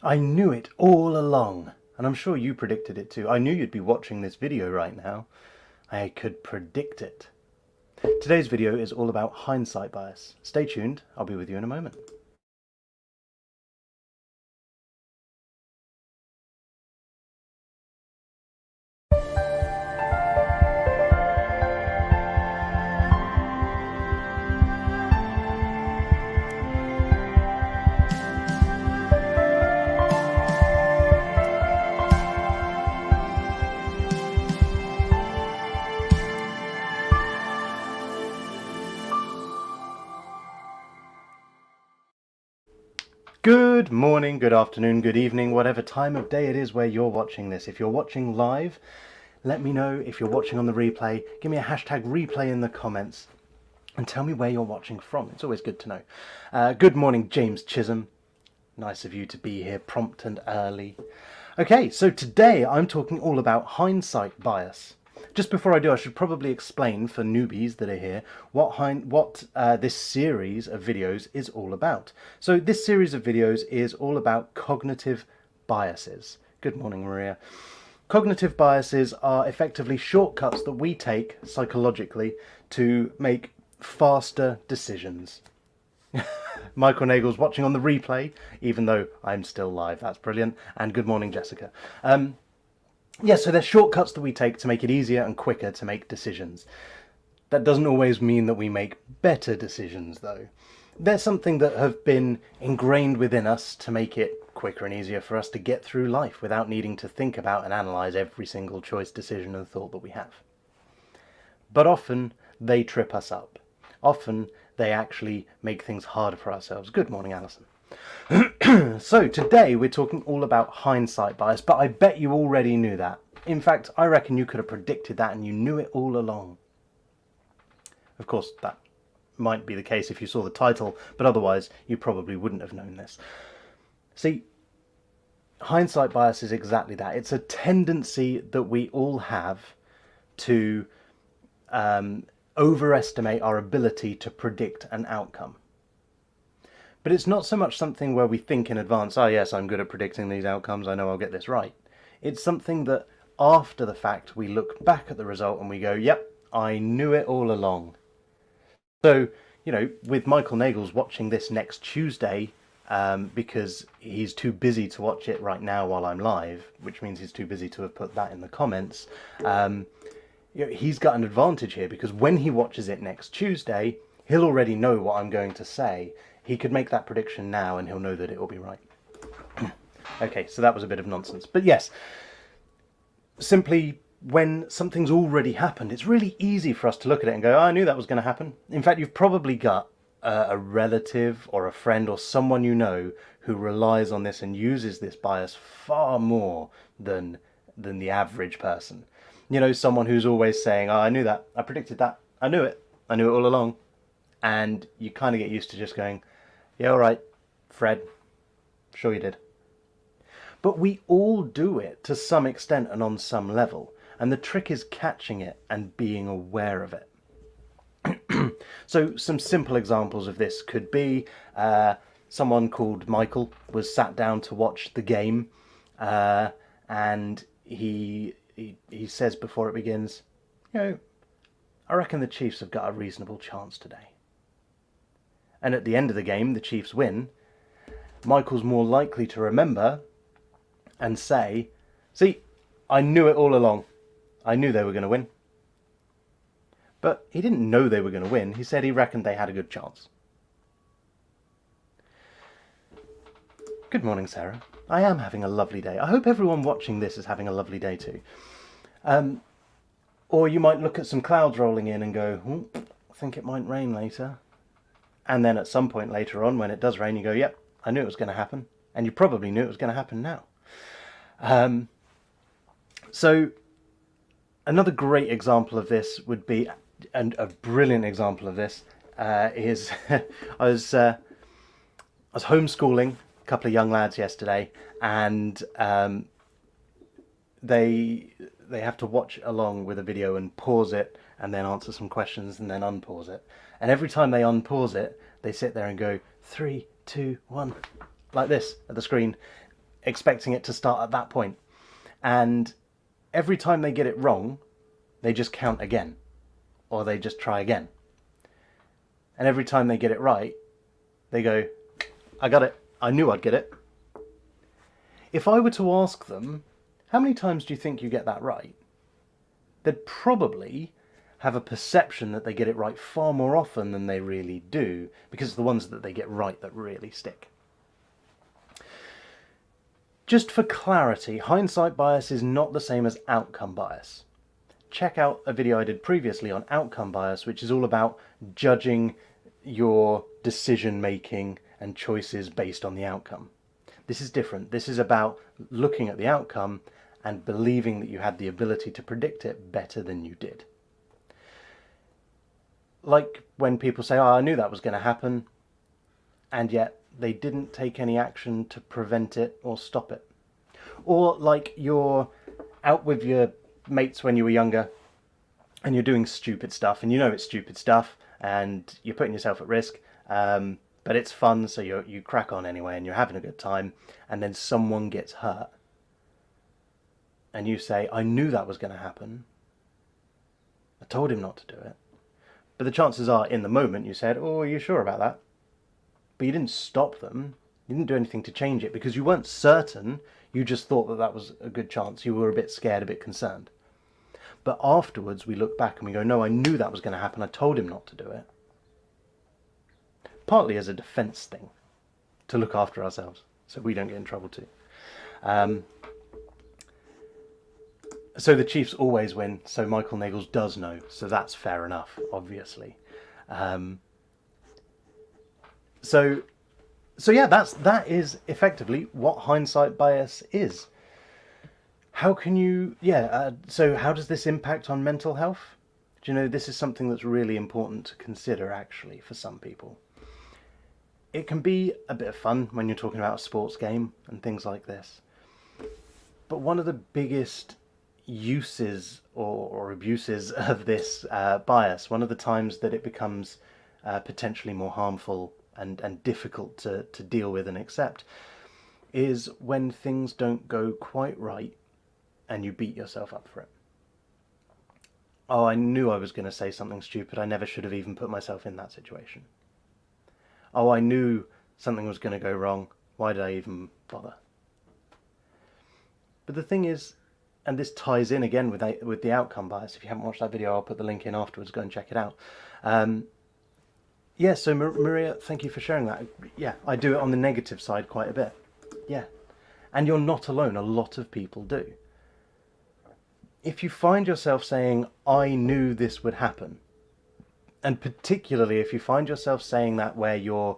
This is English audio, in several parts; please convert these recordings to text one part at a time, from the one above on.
I knew it all along, and I'm sure you predicted it too. I knew you'd be watching this video right now. I could predict it. Today's video is all about hindsight bias. Stay tuned, I'll be with you in a moment. Good morning, good afternoon, good evening, whatever time of day it is where you're watching this. If you're watching live, let me know. If you're watching on the replay, give me a hashtag replay in the comments and tell me where you're watching from. It's always good to know. Good morning, James Chisholm. Nice of you to be here prompt and early. Okay, so today I'm talking all about hindsight bias. Just before I do, I should probably explain for newbies that are here what this series of videos is all about. So this series of videos is all about cognitive biases. Good morning, Maria. Cognitive biases are effectively shortcuts that we take psychologically to make faster decisions. Michael Nagel's watching on the replay, even though I'm still live. That's brilliant. And good morning, Jessica. Yeah, so they're shortcuts that we take to make it easier and quicker to make decisions. That doesn't always mean that we make better decisions, though. They're something that have been ingrained within us to make it quicker and easier for us to get through life without needing to think about and analyse every single choice, decision and thought that we have. But often they trip us up. Often they actually make things harder for ourselves. Good morning, Alison. So today we're talking all about hindsight bias, but I bet you already knew that. In fact, I reckon you could have predicted that and you knew it all along. Of course, that might be the case if you saw the title, but otherwise you probably wouldn't have known this. See, hindsight bias is exactly that. It's a tendency that we all have to overestimate our ability to predict an outcome. But it's not so much something where we think in advance, oh yes, I'm good at predicting these outcomes, I know I'll get this right. It's something that after the fact we look back at the result and we go, yep, I knew it all along. So, you know, with Michael Nagel's watching this next Tuesday because he's too busy to watch it right now while I'm live, which means he's too busy to have put that in the comments, you know, he's got an advantage here because when he watches it next Tuesday, he'll already know what I'm going to say. He could make that prediction now and he'll know that it will be right. Okay, so that was a bit of nonsense. But yes, simply when something's already happened, it's really easy for us to look at it and go, oh, I knew that was going to happen. In fact, you've probably got a relative or a friend or someone you know who relies on this and uses this bias far more than the average person. You know, someone who's always saying, oh, I knew that, I predicted that, I knew it all along. And you kind of get used to just going, yeah, all right, Fred, sure you did. But we all do it to some extent and on some level. And the trick is catching it and being aware of it. So some simple examples of this could be someone called Michael was sat down to watch the game and he says before it begins, you know, I reckon the Chiefs have got a reasonable chance today. And at the end of the game, the Chiefs win. Michael's more likely to remember and say, see, I knew it all along. I knew they were going to win. But he didn't know they were going to win. He said he reckoned they had a good chance. Good morning, Sarah. I am having a lovely day. I hope everyone watching this is having a lovely day too. Or you might look at some clouds rolling in and go, I think it might rain later. And then at some point later on, when it does rain, you go, yep, I knew it was going to happen. And you probably knew it was going to happen now. So another great example of this would be, and a brilliant example of this, is I was homeschooling a couple of young lads yesterday, and they have to watch along with a video and pause it and then answer some questions and then unpause it. And every time they unpause it, they sit there and go 3, 2, 1, like this at the screen. expecting it to start at that point. And every time they get it wrong, they just count again, or they just try again. And every time they get it right, they go, I got it. I knew I'd get it. If I were to ask them, how many times do you think you get that right? They'd probably have a perception that they get it right far more often than they really do, because it's the ones that they get right that really stick. Just for clarity, hindsight bias is not the same as outcome bias. Check out a video I did previously on outcome bias, which is all about judging your decision making and choices based on the outcome. This is different. This is about looking at the outcome and believing that you had the ability to predict it better than you did. Like when people say, oh, I knew that was going to happen, and yet they didn't take any action to prevent it or stop it. Or like you're out with your mates when you were younger and you're doing stupid stuff, and you know it's stupid stuff and you're putting yourself at risk, but it's fun, so you crack on anyway and you're having a good time, and then someone gets hurt and you say, I knew that was going to happen. I told him not to do it. But the chances are in the moment you said, oh, are you sure about that? But you didn't stop them. You didn't do anything to change it because you weren't certain. You just thought that that was a good chance. You were a bit scared, a bit concerned. But afterwards we look back and we go, no, I knew that was going to happen. I told him not to do it. Partly as a defense thing, to look after ourselves so we don't get in trouble too. So the Chiefs always win, so Michael Nagels does know, so that's fair enough, obviously. So yeah, that is effectively what hindsight bias is. How can you, so how does this impact on mental health? Do you know, this is something that's really important to consider, actually, for some people. It can be a bit of fun when you're talking about a sports game and things like this. But one of the biggest uses or abuses of this bias, one of the times that it becomes potentially more harmful and difficult to deal with and accept, is when things don't go quite right and you beat yourself up for it. Oh, I knew I was going to say something stupid. I never should have even put myself in that situation. Oh, I knew something was going to go wrong. Why did I even bother? But the thing is, and this ties in again with the outcome bias. If you haven't watched that video, I'll put the link in afterwards. Go and check it out. Yeah, so Maria, thank you for sharing that. Yeah, I do it on the negative side quite a bit. Yeah. And you're not alone. A lot of people do. If you find yourself saying, I knew this would happen, and particularly if you find yourself saying that where you're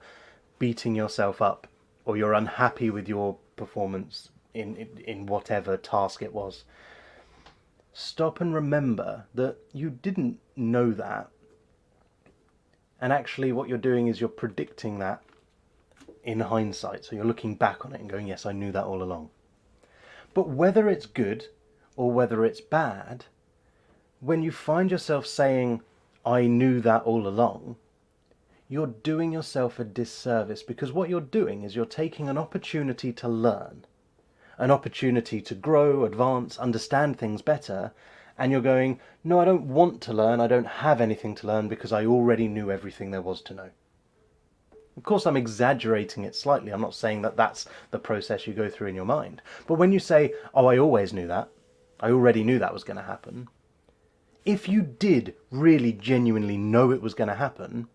beating yourself up or you're unhappy with your performance in whatever task it was, stop and remember that you didn't know that. And actually what you're doing is you're predicting that in hindsight. So you're looking back on it and going, yes, I knew that all along. But whether it's good or whether it's bad, when you find yourself saying, I knew that all along, you're doing yourself a disservice, because what you're doing is you're taking an opportunity to learn, an opportunity to grow, advance, understand things better, and you're going, no, I don't want to learn, I don't have anything to learn because I already knew everything there was to know. Of course, I'm exaggerating it slightly. I'm not saying that that's the process you go through in your mind. But when you say, oh, I always knew that, I already knew that was going to happen, if you did really genuinely know it was going to happen,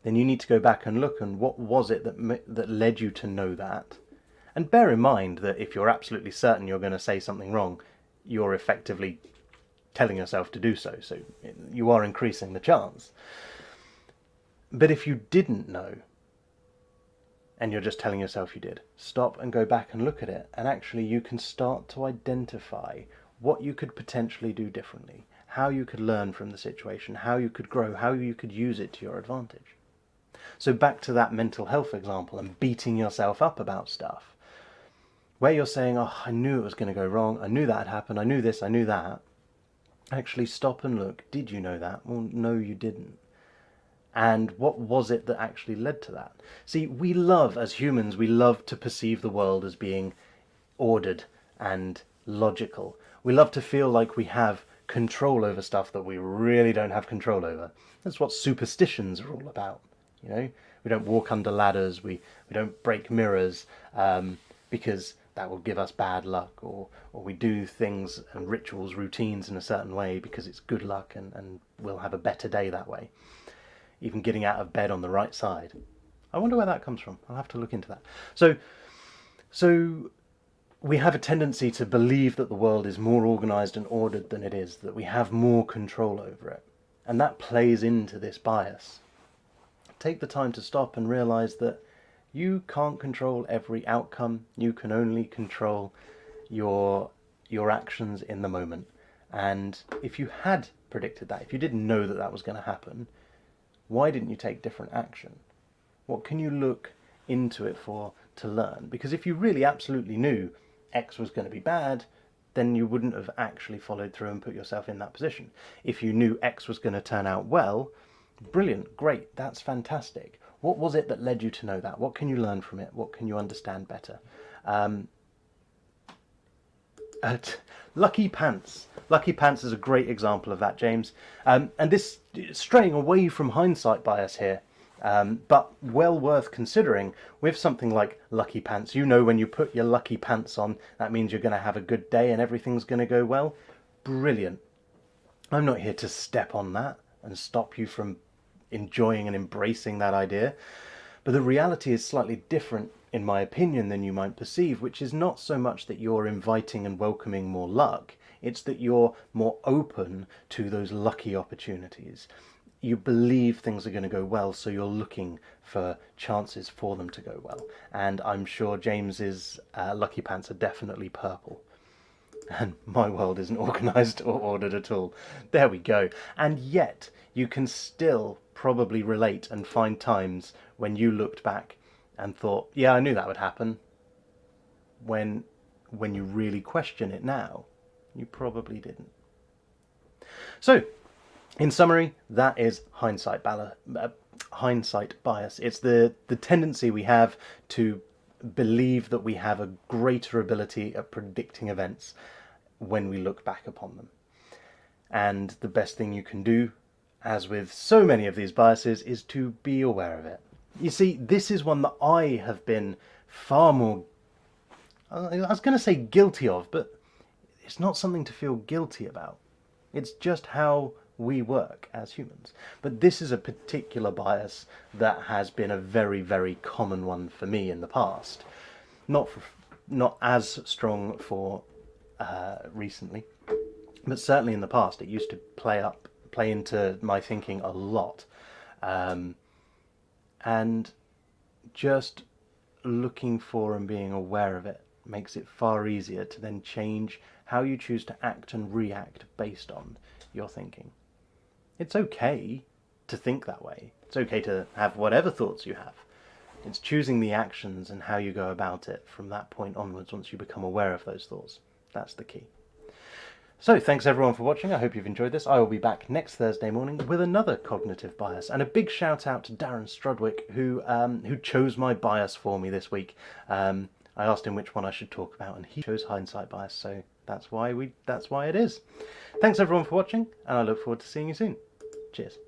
then you need to go back and look, and what was it that led you to know that? And bear in mind that if you're absolutely certain you're going to say something wrong, you're effectively telling yourself to do so. So you are increasing the chance. But if you didn't know, and you're just telling yourself you did, stop and go back and look at it. And actually you can start to identify what you could potentially do differently, how you could learn from the situation, how you could grow, how you could use it to your advantage. So back to that mental health example and beating yourself up about stuff, where you're saying, oh, I knew it was going to go wrong, I knew that had happened, I knew this, I knew that. Actually stop and look, did you know that? Well, no, you didn't. And what was it that actually led to that? See, we love, as humans, we love to perceive the world as being ordered and logical. We love to feel like we have control over stuff that we really don't have control over. That's what superstitions are all about. You know, we don't walk under ladders, we don't break mirrors, because that will give us bad luck, or we do things and rituals, routines in a certain way because it's good luck and we'll have a better day that way. Even getting out of bed on the right side. I wonder where that comes from. I'll have to look into that. So we have a tendency to believe that the world is more organized and ordered than it is, that we have more control over it. And that plays into this bias. Take the time to stop and realize that you can't control every outcome. You can only control your actions in the moment. And if you had predicted that, if you didn't know that that was going to happen, why didn't you take different action? What can you look into it for to learn? Because if you really absolutely knew X was going to be bad, then you wouldn't have actually followed through and put yourself in that position. If you knew X was going to turn out well, brilliant, great, that's fantastic. What was it that led you to know that? What can you learn from it? What can you understand better? Lucky Pants. Lucky Pants is a great example of that, James. And this straying away from hindsight bias here, but well worth considering with something like Lucky Pants. You know, when you put your lucky pants on, that means you're going to have a good day and everything's going to go well. Brilliant. I'm not here to step on that and stop you from enjoying and embracing that idea. But the reality is slightly different, in my opinion, than you might perceive, which is not so much that you're inviting and welcoming more luck, it's that you're more open to those lucky opportunities. You believe things are going to go well, so you're looking for chances for them to go well. And I'm sure James's lucky pants are definitely purple. And my world isn't organised or ordered at all. There we go. And yet, you can still probably relate and find times when you looked back and thought, yeah, I knew that would happen. When you really question it now, you probably didn't. So, in summary, that is hindsight bias. It's the tendency we have to believe that we have a greater ability at predicting events when we look back upon them. And the best thing you can do, as with so many of these biases, is to be aware of it. You see, this is one that I have been far more, I was going to say guilty of, but it's not something to feel guilty about. It's just how we work as humans. But this is a particular bias that has been a very, very common one for me in the past. Not as strong for recently, but certainly in the past it used to play into my thinking a lot. And just looking for and being aware of it makes it far easier to then change how you choose to act and react based on your thinking. It's okay to think that way. It's okay to have whatever thoughts you have. It's choosing the actions and how you go about it from that point onwards once you become aware of those thoughts. That's the key. So thanks everyone for watching. I hope you've enjoyed this. I will be back next Thursday morning with another cognitive bias. And a big shout out to Darren Strudwick who chose my bias for me this week. I asked him which one I should talk about and he chose hindsight bias, so that's why it is. Thanks everyone for watching and I look forward to seeing you soon. Cheers.